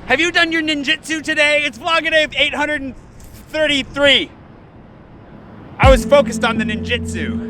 Have you done your ninjutsu today? It's Vlogaday 833. I was focused on the ninjutsu.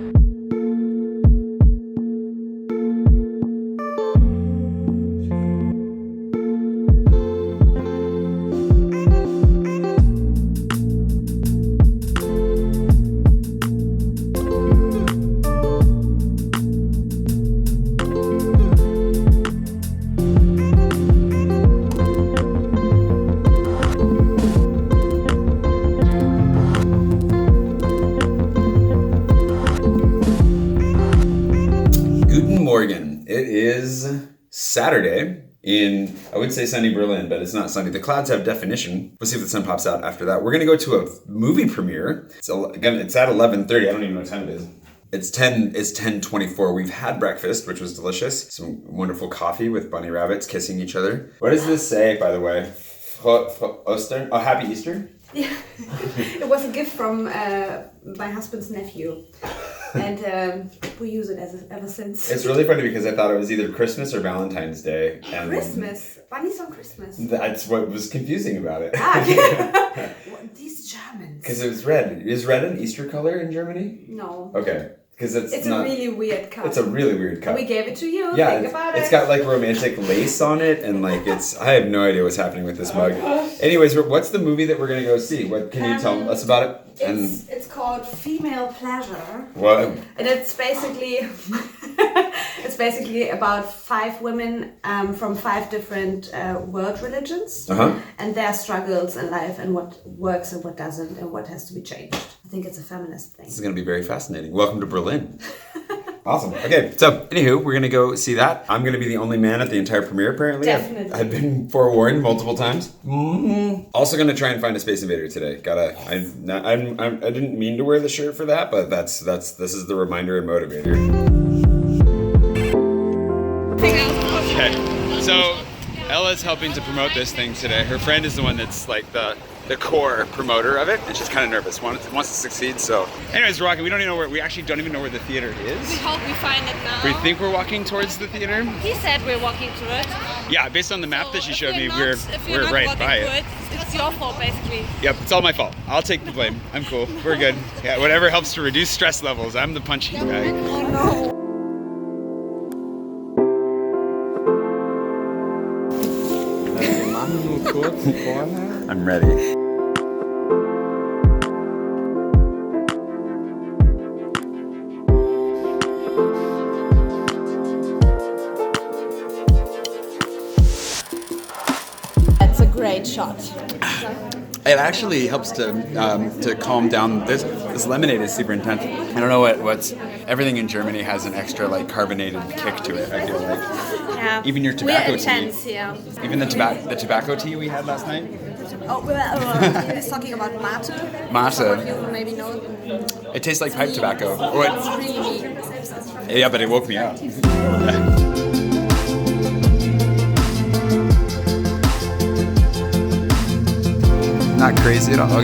It is Saturday in, I would say sunny Berlin, but it's not sunny. The clouds have definition. We'll see if the sun pops out after that. We're going to go to a movie premiere. It's at 11:30. I don't even know what time it is. It's 10:24. We've had breakfast, which was delicious. Some wonderful coffee with bunny rabbits kissing each other. What does this say, by the way? Oster? Oh, Happy Easter? Yeah. It was a gift from my husband's nephew. And we use it ever since. It's really funny because I thought it was either Christmas or Valentine's Day. And Christmas? Bunnies on Christmas. That's what was confusing about it. These Germans. Because it was red. Is red an Easter color in Germany? No. Okay. Because it's not, a really weird cup. It's a really weird cup. We gave it to you. Yeah, Think about it. It's got like romantic lace on it, and like I have no idea what's happening with this mug. Anyways, what's the movie that we're gonna go see? What can you tell us about it? It's called Female-pleasure. What? And it's basically about 5 women from 5 different world religions and their struggles in life and what works and what doesn't and what has to be changed. I think it's a feminist thing. This is going to be very fascinating. Welcome to Berlin. Awesome. Okay, so anywho, we're going to go see that. I'm going to be the only man at the entire premiere, apparently. Definitely. I've been forewarned multiple times. Also going to try and find a Space Invader today. I didn't mean to wear the shirt for that, but this is the reminder and motivator. Okay, so Ella's helping to promote this thing today. Her friend is the one that's like the core promoter of it, and she's kind of nervous, wants to succeed. So anyways, we're walking. We actually don't even know where the theater is. We hope we find it now. We think we're walking towards the theater. He said we're walking to it. Yeah, based on the map that she showed me, we're not right by it. It's your fault, basically. Yep, it's all my fault. I'll take the blame. I'm cool. We're good. Yeah, whatever helps to reduce stress levels. I'm the punching bag. Oh no. I'm ready. That's a great shot. It actually helps to calm down. This lemonade is super intense. I don't know what's everything in Germany has an extra like carbonated kick to it. I feel like. Yeah. Even your tobacco We're intense, tea. yeah. Even the tobacco tea we had last night. Oh, he's talking about mate. Mate. Some of you maybe know. It tastes like pipe tobacco. It's really Yeah, but it woke me up. Not crazy at all.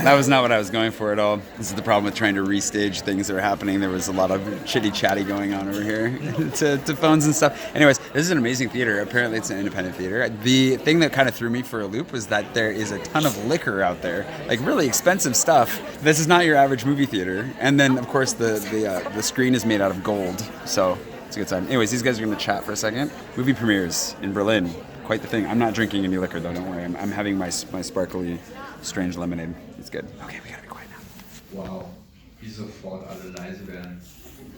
That was not what I was going for at all. This is the problem with trying to restage things that are happening. There was a lot of chitty chatty going on over here to phones and stuff. Anyways, this is an amazing theater. Apparently it's an independent theater. The thing that kind of threw me for a loop was that there is a ton of liquor out there, like really expensive stuff. This is not your average movie theater. And then of course the screen is made out of gold. So it's a good time. Anyways, these guys are going to chat for a second. Movie premieres in Berlin. Quite the thing. I'm not drinking any liquor though, don't worry. I'm having my sparkly, strange lemonade. It's good. Okay, we gotta be quiet now. Wow, wie sofort alle leise werden.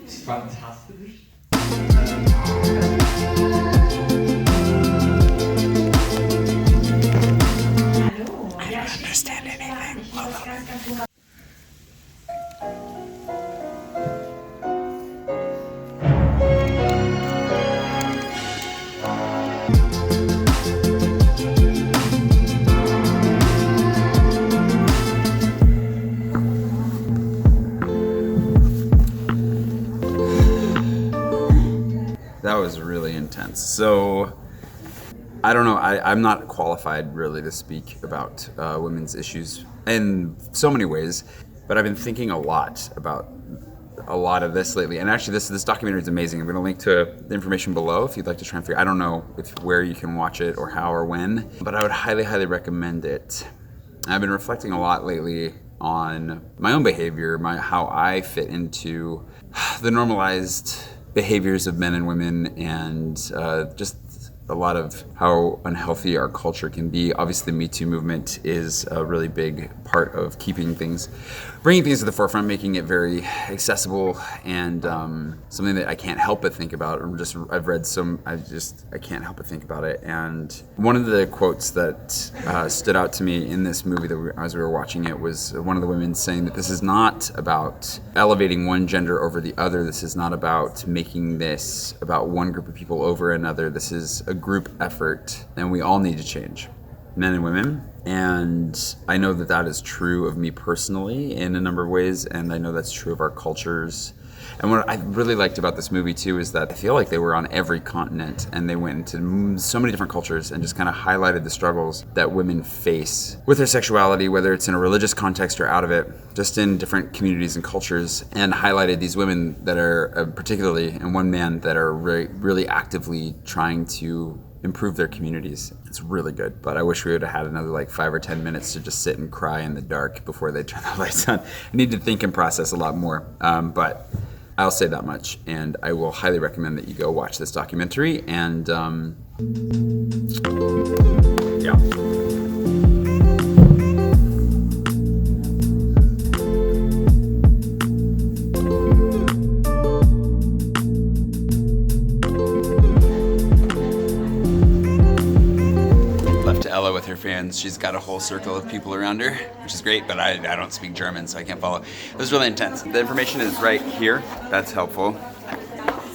Ist fantastisch. I don't understand anything. That was really intense. So, I don't know. I'm not qualified really to speak about women's issues in so many ways, but I've been thinking a lot about a lot of this lately. And actually, this documentary is amazing. I'm going to link to the information below if you'd like to try and figure. I don't know where you can watch it or how or when, but I would highly, highly recommend it. I've been reflecting a lot lately on my own behavior, how I fit into the normalized behaviors of men and women, and just a lot of how unhealthy our culture can be. Obviously, the Me Too movement is a really big part of bringing things to the forefront, making it very accessible, and something that I can't help but think about. I can't help but think about it. And one of the quotes that stood out to me in this movie as we were watching it was one of the women saying that this is not about elevating one gender over the other. This is not about making this about one group of people over another. This is a group effort, and we all need to change, men and women. And I know that is true of me personally in a number of ways, and I know that's true of our cultures. And what I really liked about this movie too is that I feel like they were on every continent, and they went into so many different cultures and just kind of highlighted the struggles that women face with their sexuality, whether it's in a religious context or out of it, just in different communities and cultures, and highlighted these women that are particularly, and one man that are really, really actively trying to improve their communities. It's really good, but I wish we would have had another 5 or 10 minutes to just sit and cry in the dark before they turn the lights on. I need to think and process a lot more, but I'll say that much, and I will highly recommend that you go watch this documentary. And yeah. Ella with her fans. She's got a whole circle of people around her, which is great, but I don't speak German, so I can't follow. It was really intense. The information is right here. That's helpful.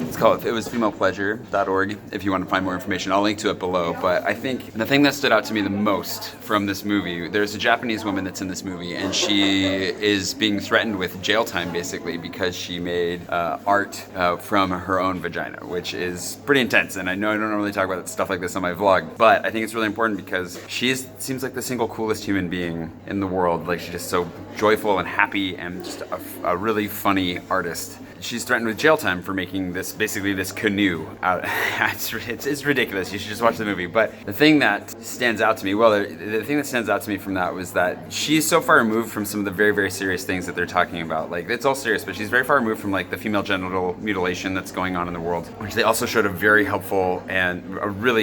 It was femalepleasure.org if you want to find more information. I'll link to it below. But I think the thing that stood out to me the most from this movie, there's a Japanese woman that's in this movie, and she is being threatened with jail time basically because she made art from her own vagina, which is pretty intense. And I know I don't really talk about stuff like this on my vlog, but I think it's really important because seems like the single coolest human being in the world. She's just so joyful and happy, and just a really funny artist. She's threatened with jail time for making this canoe out. It's ridiculous. You should just watch the movie. But the thing that stands out to me, the thing that stands out to me from that was that she's so far removed from some of the very, very serious things that they're talking about. It's all serious, but she's very far removed from the female genital mutilation that's going on in the world, which they also showed a really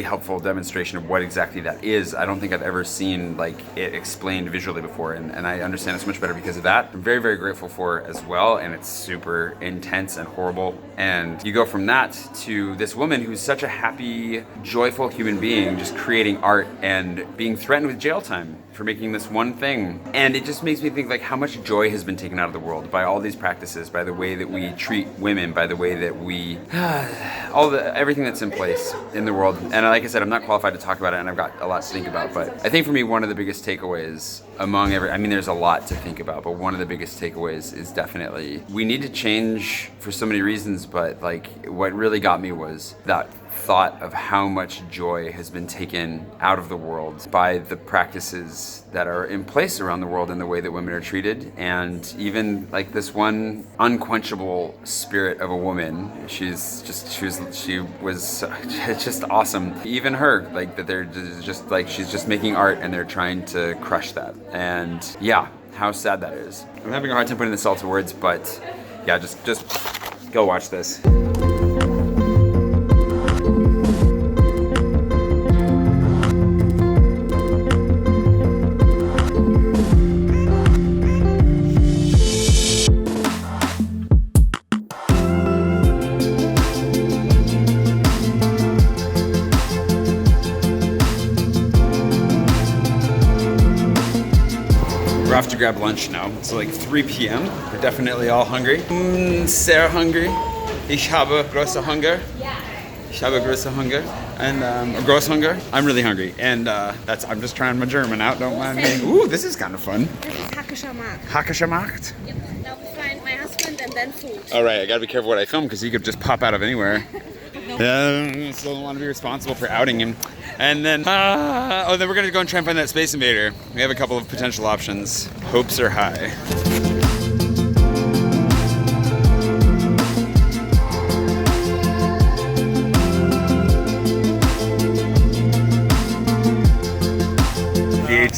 helpful demonstration of what exactly that is. I don't think I've ever seen it explained visually before, and I understand it so much better because of that. I'm very, very grateful for it as well, and it's super intense and horrible. And you go from that to this woman who's such a happy, joyful human being, just creating art and being threatened with jail time for making this one thing. And it just makes me think how much joy has been taken out of the world by all these practices, by the way that we treat women, by the way that we everything that's in place in the world. And like I said, I'm not qualified to talk about it, and I've got a lot to think about, but I think for me, one of the biggest takeaways there's a lot to think about, but one of the biggest takeaways is definitely we need to change for so many reasons, but what really got me was that thought of how much joy has been taken out of the world by the practices that are in place around the world and the way that women are treated. And even this one unquenchable spirit of a woman, she was just awesome. Even her, that they're just she's just making art and they're trying to crush that. And yeah, how sad that is. I'm having a hard time putting this all to words, but yeah, just go watch this. We're off to grab lunch now. It's 3 p.m. We're definitely all hungry. Sehr hungry. Ich habe große Hunger. Ich habe große Hunger. And gross hunger. I'm really hungry. And I'm just trying my German out. Don't mind me. Ooh, this is kind of fun. This is Hackischer Markt. Hackischer Markt? Yep. Now we find my husband and then food. All right, I gotta be careful what I film because he could just pop out of anywhere. Yeah, still don't want to be responsible for outing him. And then, then we're gonna go and try and find that Space Invader. We have a couple of potential options. Hopes are high.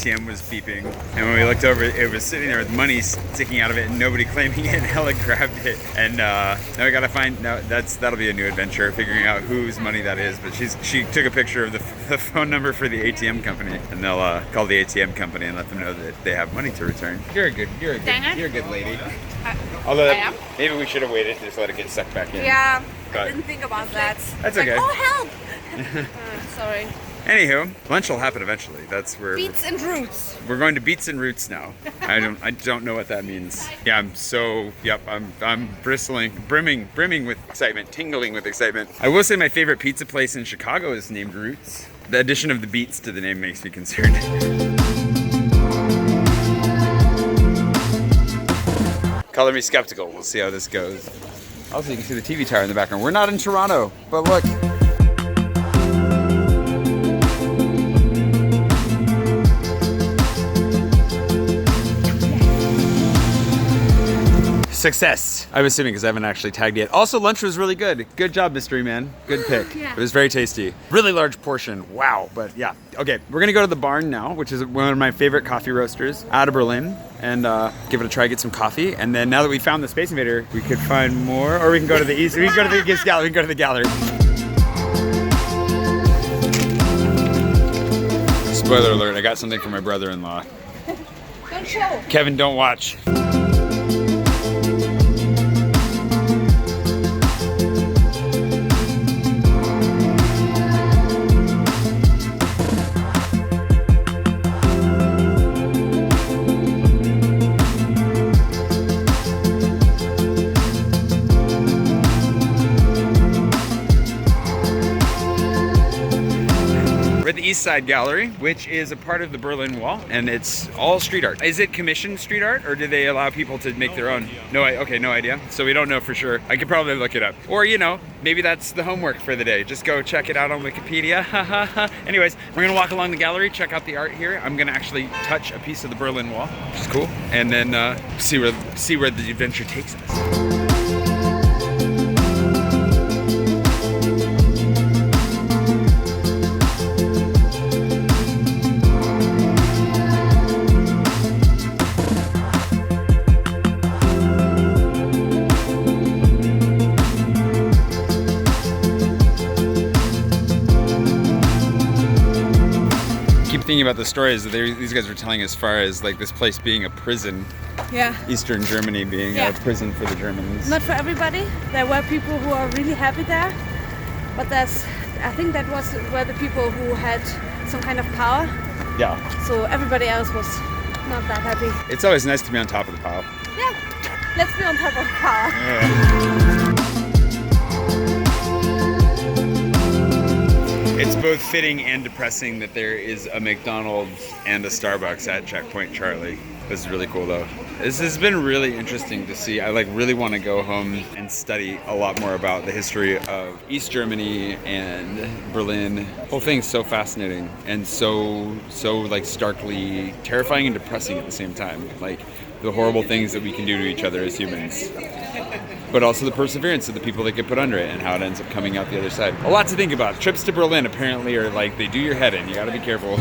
ATM was beeping, and when we looked over, it was sitting there with money sticking out of it, and nobody claiming it. And Ella grabbed it, and now we gotta find. No, that'll be a new adventure, figuring out whose money that is. But she took a picture of the phone number for the ATM company, and they'll call the ATM company and let them know that they have money to return. You're a good lady. Although maybe we should have waited to just let it get sucked back in. Yeah, But I didn't think about that. That's Like, okay. oh, help! Sorry. Anywho, lunch will happen eventually. That's where Beets and roots. we're going to Beets and Roots now. I don't know what that means. Yeah, I'm brimming with excitement, tingling with excitement. I will say my favorite pizza place in Chicago is named Roots. The addition of the Beets to the name makes me concerned. Color me skeptical. We'll see how this goes. Also, you can see the TV tower in the background. We're not in Toronto, but look. Success. I'm assuming because I haven't actually tagged yet. Also, lunch was really good. Good job, mystery man. Good pick. Yeah. It was very tasty. Really large portion. Wow. But yeah. Okay, we're gonna go to the barn now, which is one of my favorite coffee roasters out of Berlin, and give it a try. Get some coffee, and then now that we found the Space Invader, we could find more, or we can go to the east. We can go to the gallery. We can go to the gallery. Spoiler alert! I got something for my brother-in-law. Don't show. Kevin, don't watch. East Side Gallery, which is a part of the Berlin Wall, and it's all street art. Is it commissioned street art, or do they allow people to make their own? No idea. So we don't know for sure. I could probably look it up. Or, maybe that's the homework for the day. Just go check it out on Wikipedia. Anyways, we're gonna walk along the gallery, check out the art here. I'm gonna actually touch a piece of the Berlin Wall, which is cool, and then see where the adventure takes us. Thinking about the stories that these guys were telling as far as like this place being a prison. Yeah. Eastern Germany being a prison for the Germans. Not for everybody. There were people who are really happy there, but I think that were the people who had some kind of power. Yeah. So everybody else was not that happy. It's always nice to be on top of the pile. Yeah. Let's be on top of the power. Yeah. It's both fitting and depressing that there is a McDonald's and a Starbucks at Checkpoint Charlie. This is really cool though. This has been really interesting to see. I really want to go home and study a lot more about the history of East Germany and Berlin. The whole thing's so fascinating and so starkly terrifying and depressing at the same time. Like the horrible things that we can do to each other as humans. But also the perseverance of the people that get put under it and how it ends up coming out the other side. A lot to think about. Trips to Berlin apparently are they do your head in. You gotta be careful.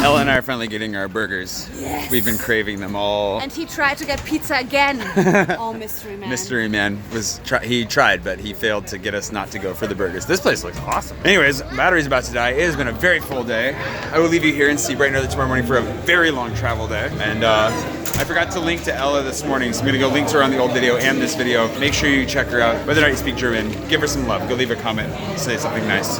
Ella and I are finally getting our burgers. Yes. We've been craving them all. And he tried to get pizza again. Oh, mystery man. Mystery man he tried, but he failed to get us not to go for the burgers. This place looks awesome. Anyways, battery's about to die. It has been a very full day. I will leave you here and see bright and early tomorrow morning for a very long travel day. And I forgot to link to Ella this morning, so I'm gonna go link to her on the old video and this video. Make sure you check her out. Whether or not you speak German, give her some love. Go leave a comment, say something nice.